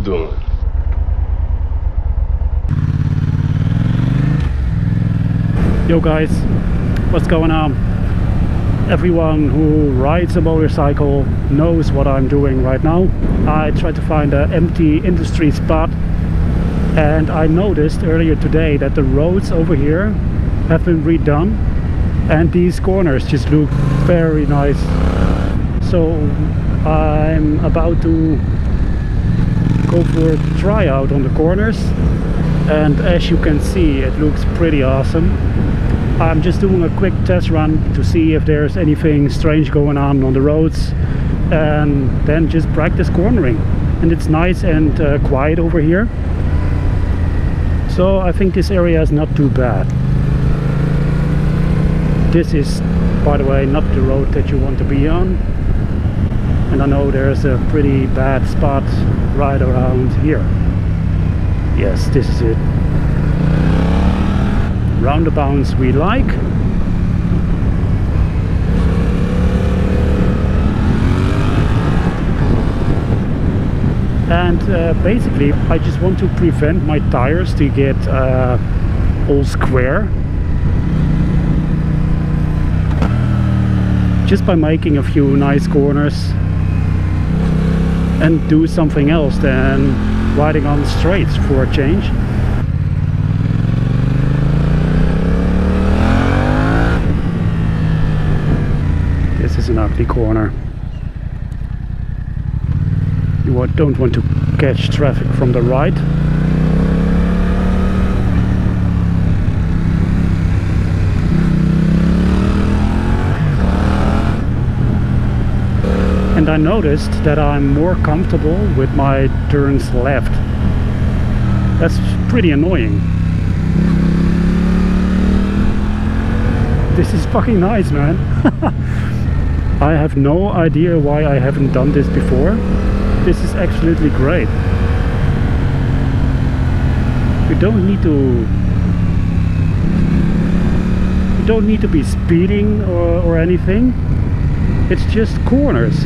doen. Yo guys, what's going on? Everyone who rides a motorcycle knows what I'm doing right now. I tried to find an empty industry spot, and I noticed earlier today that the roads over here have been redone and these corners just look very nice. So I'm about to go for a tryout on the corners, and as you can see, it looks pretty awesome. I'm just doing a quick test run to see if there's anything strange going on the roads, and then just practice cornering. And it's nice and quiet over here, so I think this area is not too bad. This is, by the way, not the road that you want to be on, and I know there's a pretty bad spot right around here. Yes, this is it. Roundabouts we like. And basically I just want to prevent my tires to get all square, just by making a few nice corners and do something else than riding on the straights for a change. This is an ugly corner. You don't want to catch traffic from the right. And I noticed that I'm more comfortable with my turns left. That's pretty annoying. This is fucking nice, man. I have no idea why I haven't done this before. This is absolutely great. You don't need to be speeding or anything. It's just corners.